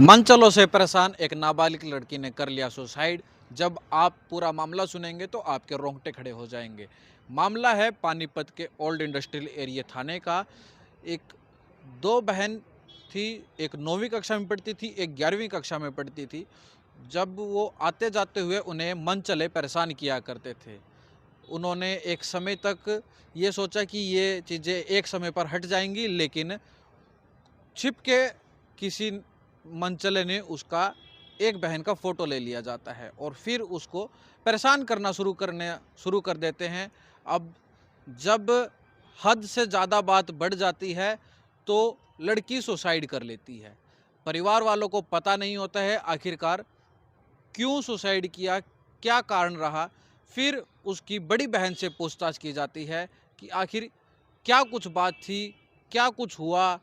मनचलों से परेशान एक नाबालिग लड़की ने कर लिया सुसाइड। जब आप पूरा मामला सुनेंगे तो आपके रोंगटे खड़े हो जाएंगे। मामला है पानीपत के ओल्ड इंडस्ट्रियल एरिया थाने का। एक दो बहन थी, एक 9वीं कक्षा में पढ़ती थी, एक 11वीं कक्षा में पढ़ती थी। जब वो आते जाते हुए उन्हें मनचले परेशान किया करते थे। उन्होंने एक समय तक ये सोचा कि ये चीज़ें एक समय पर हट जाएंगी, लेकिन छिप के किसी मनचले ने उसका एक बहन का फ़ोटो ले लिया जाता है और फिर उसको परेशान करना शुरू कर देते हैं। अब जब हद से ज़्यादा बात बढ़ जाती है तो लड़की सुसाइड कर लेती है। परिवार वालों को पता नहीं होता है आखिरकार क्यों सुसाइड किया, क्या कारण रहा। फिर उसकी बड़ी बहन से पूछताछ की जाती है कि आखिर क्या कुछ बात थी, क्या कुछ हुआ,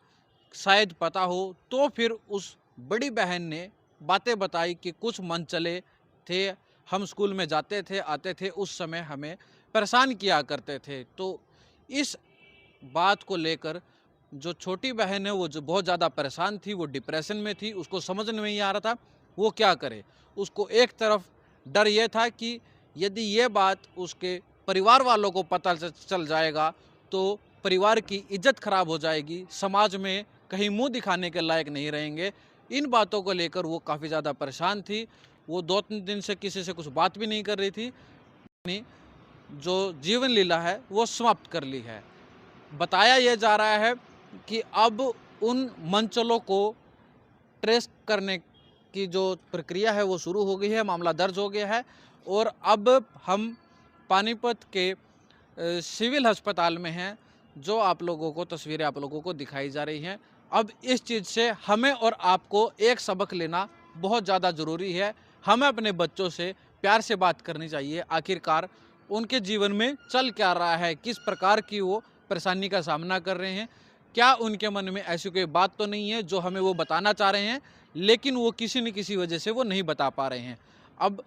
शायद पता हो। तो फिर उस बड़ी बहन ने बातें बताई कि कुछ मनचले थे, हम स्कूल में जाते थे, आते थे, उस समय हमें परेशान किया करते थे। तो इस बात को लेकर जो छोटी बहन है वो जो बहुत ज़्यादा परेशान थी, वो डिप्रेशन में थी, उसको समझ में नहीं आ रहा था वो क्या करे। उसको एक तरफ डर ये था कि यदि ये बात उसके परिवार वालों को पता चल जाएगा तो परिवार की इज्जत खराब हो जाएगी, समाज में कहीं मुंह दिखाने के लायक नहीं रहेंगे। इन बातों को लेकर वो काफ़ी ज़्यादा परेशान थी। वो 2-3 दिन से किसी से कुछ बात भी नहीं कर रही थी। अपनी जो जीवन लीला है वो समाप्त कर ली है। बताया ये जा रहा है कि अब उन मनचलों को ट्रेस करने की जो प्रक्रिया है वो शुरू हो गई है, मामला दर्ज हो गया है और अब हम पानीपत के सिविल अस्पताल में हैं, जो आप लोगों को तस्वीरें आप लोगों को दिखाई जा रही हैं। अब इस चीज़ से हमें और आपको एक सबक लेना बहुत ज़्यादा ज़रूरी है। हमें अपने बच्चों से प्यार से बात करनी चाहिए। आखिरकार उनके जीवन में चल क्या रहा है, किस प्रकार की वो परेशानी का सामना कर रहे हैं, क्या उनके मन में ऐसी कोई बात तो नहीं है जो हमें वो बताना चाह रहे हैं, लेकिन वो किसी न किसी वजह से वो नहीं बता पा रहे हैं। अब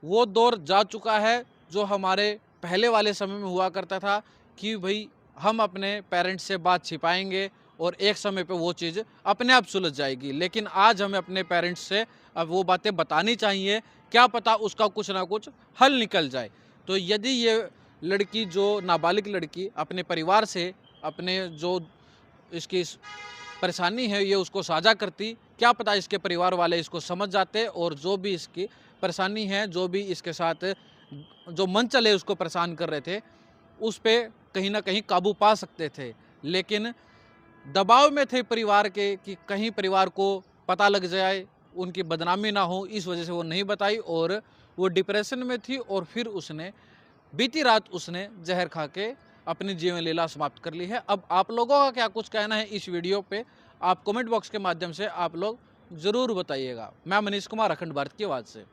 वो दौर जा चुका है जो हमारे पहले वाले समय में हुआ करता था कि भाई हम अपने पेरेंट्स से बात छिपाएंगे और एक समय पे वो चीज़ अपने आप सुलझ जाएगी। लेकिन आज हमें अपने पेरेंट्स से अब वो बातें बतानी चाहिए, क्या पता उसका कुछ ना कुछ हल निकल जाए। तो यदि ये लड़की, जो नाबालिग लड़की अपने परिवार से अपने जो इसकी परेशानी है ये उसको साझा करती, क्या पता इसके परिवार वाले इसको समझ जाते और जो भी इसकी परेशानी है, जो भी इसके साथ जो मनचले उसको परेशान कर रहे थे, उस पे कहीं ना कहीं काबू पा सकते थे। लेकिन दबाव में थे परिवार के कि कहीं परिवार को पता लग जाए, उनकी बदनामी ना हो, इस वजह से वो नहीं बताई और वो डिप्रेशन में थी और फिर उसने बीती रात उसने जहर खा के अपनी जीवन लीला समाप्त कर ली है। अब आप लोगों का क्या कुछ कहना है इस वीडियो पे, आप कमेंट बॉक्स के माध्यम से आप लोग ज़रूर बताइएगा। मैं मनीष कुमार, अखंड भारत की आवाज़ से।